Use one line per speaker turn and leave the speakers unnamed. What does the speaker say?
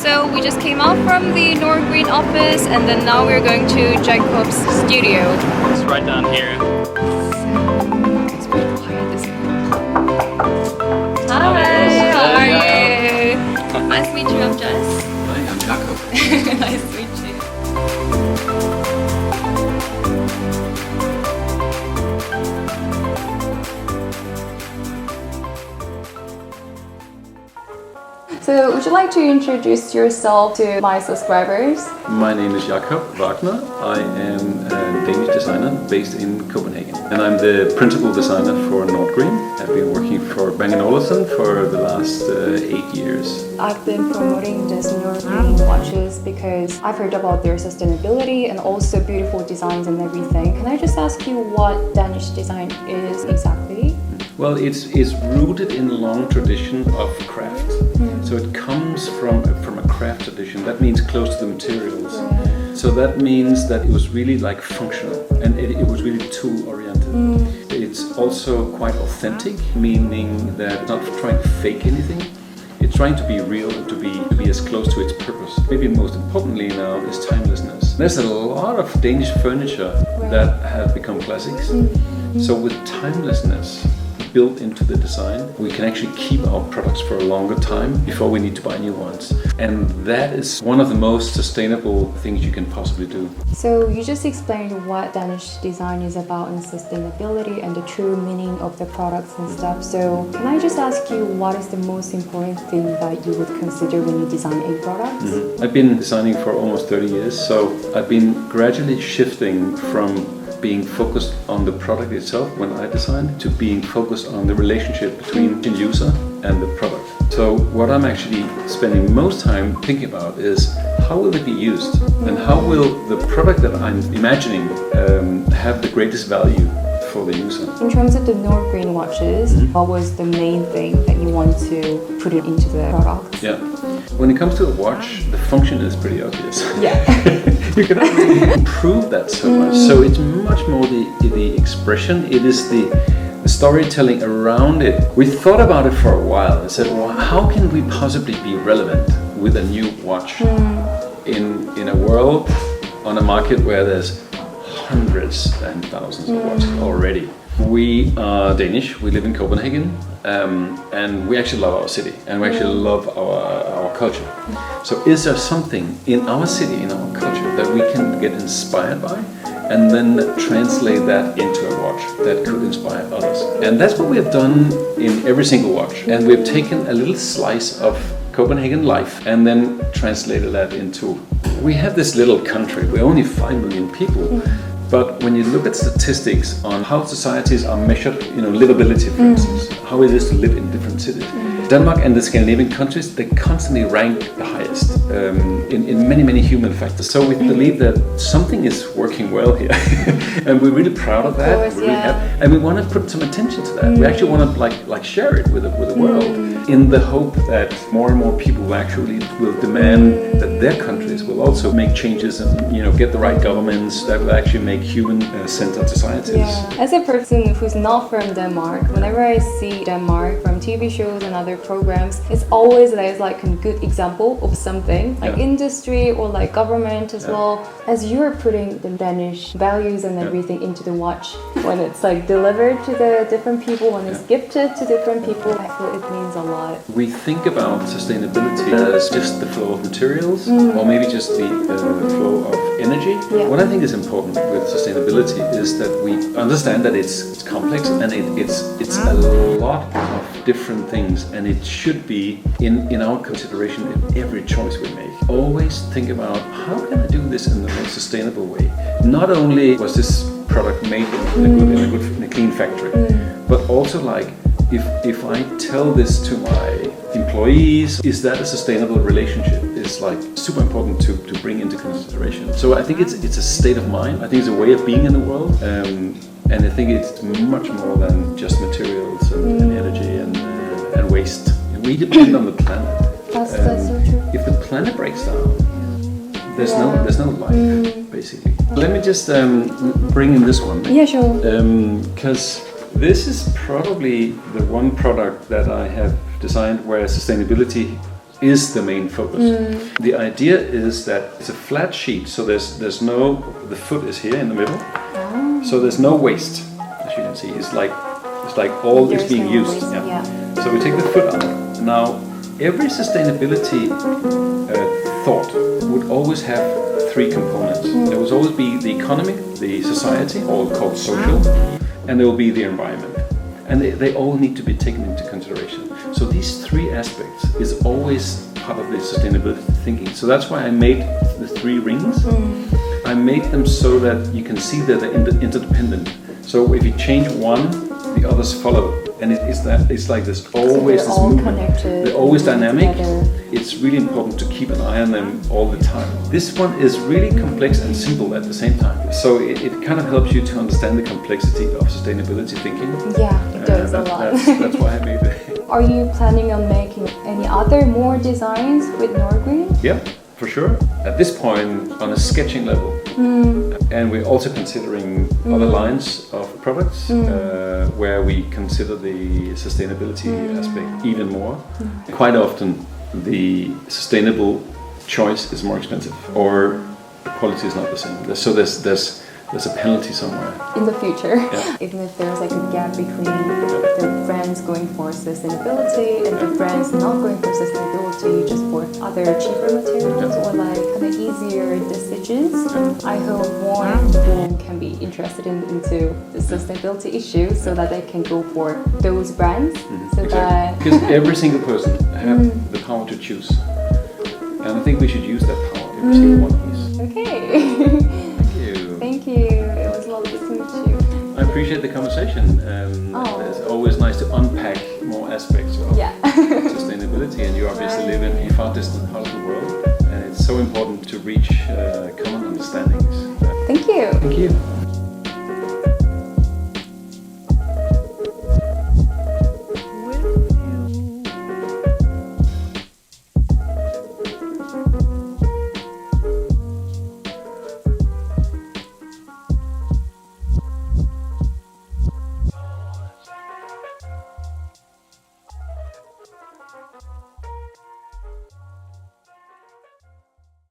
So we just came out from the Nordgreen office and then now we're going to Jakob's studio.
It's right down here.
It's very quiet, isn't it? Hi, how are you? Nice to meet you, I'm Jess.
Hi, I'm Jakob.
Nice to meet you. So, would you like to introduce yourself to my subscribers?
My name is Jakob Wagner. I am a Danish designer based in Copenhagen. And I'm the principal designer for Nordgreen. I've been working for Bang & Olufsen for the last 8 years.
I've been promoting this Nordgreen watches because I've heard about their sustainability and also beautiful designs and everything. Can I just ask you what Danish design is exactly?
Well, it's rooted in a long tradition of craft. So it comes from a craft tradition. That means close to the materials. So that means that it was really like functional and it was really tool oriented. It's also quite authentic, meaning that not trying to fake anything. It's trying to be real and to be as close to its purpose. Maybe most importantly now is timelessness. There's a lot of Danish furniture that have become classics. So with timelessness built into the design, we can actually keep our products for a longer time before we need to buy new ones. And that is one of the most sustainable things you can possibly do.
So you just explained what Danish design is about and sustainability and the true meaning of the products and stuff. So can I just ask you what is the most important thing that you would consider when you design a product?
I've been designing for almost 30 years, so I've been gradually shifting from being focused on the product itself when I designed to being focused on the relationship between the user and the product. So what I'm actually spending most time thinking about is how will it be used and how will the product that I'm imagining have the greatest value for the user.
In terms of the Nordgreen watches, what was the main thing that you want to put it into the product?
Yeah. When it comes to a watch, the function is pretty obvious.
Yeah.
You cannot really improve that so much. So it's much more the expression. It is the storytelling around it. We thought about it for a while and said, well, how can we possibly be relevant with a new watch in a world, on a market where there's hundreds and thousands of watches already. We are Danish, we live in Copenhagen, and we actually love our city and we actually love our culture. So is there something in our city, in our culture, that we can get inspired by and then translate that into a watch that could inspire others? And that's what we have done in every single watch. And we've taken a little slice of Copenhagen life and then translated that into... We have this little country, we're only 5 million people. But when you look at statistics on how societies are measured, livability, for instance, how it is to live in different cities, Denmark and the Scandinavian countries, they constantly rank the highest in many, many human factors. So we believe that something is working well here, and we're really proud of that.
Course,
we're really happy, and we want to put some attention to that. We actually want to share it with the world, in the hope that more and more people will demand that their countries will also make changes and get the right governments that will actually make human-centered societies.
Yeah. As a person who's not from Denmark, whenever I see Denmark from TV shows and other programs, it's always there's like a good example of something like industry or like government as well. As you're putting the Danish values and everything into the watch, when it's like delivered to the different people, when it's gifted to different people, I feel it means a lot.
We think about sustainability as just the flow of materials or maybe just the flow of energy. What I think is important with sustainability is that we understand that it's complex and it's a lot of different things, and it should be in our consideration in every choice we make. Always think about how can I do this in the most sustainable way. Not only was this product made in a clean factory, but also like if I tell this to my employees, is that a sustainable relationship? It's like super important to bring into consideration. So I think it's a state of mind. I think it's a way of being in the world. And I think it's much more than just materials and energy and waste. We depend on the planet.
That's so true.
If the planet breaks down, there's no life, basically. Let me just bring in this one.
Yeah, sure.
Because this is probably the one product that I have designed where sustainability is the main focus. The idea is that it's a flat sheet, so there's no, the foot is here in the middle, so there's no waste, as you can see. It's like all is being used.
Waste, yeah.
So we take the foot out. Now, every sustainability thought would always have three components. There will always be the economy, the society, all called social, and there will be the environment. And they all need to be taken into consideration. So these three aspects is always part of the sustainability thinking. So that's why I made the three rings. I made them so that you can see that they're interdependent. So if you change one, the others follow. And it's like there's always this movement.
Connected.
They're always dynamic.
Together.
It's really important to keep an eye on them all the time. This one is really complex and simple at the same time. So it kind of helps you to understand the complexity of sustainability thinking.
Yeah, it does a lot.
That's why I made it.
Are you planning on making any other more designs with Nordgreen?
Yeah, for sure. At this point, on a sketching level. And we're also considering other lines of products where we consider the sustainability aspect even more. Quite often, the sustainable choice is more expensive, or the quality is not the same. So there's a penalty somewhere.
In the future,
Yeah.
even if there's like a gap between the brands going for sustainability and the brands not going for sustainability, just for other cheaper materials or like kind of easier decisions, I hope more people can be interested into the sustainability issue so that they can go for those brands. So that
Because every single person has the power to choose. And I think we should use that power, every single one of these.
okay.
Thank you.
Thank you. It was lovely to meet you.
I appreciate the conversation. It's always nice to unpack more aspects of sustainability, and you obviously live in a far distant part of the world, and it's so important to reach common understandings.
Thank you.
Thank you.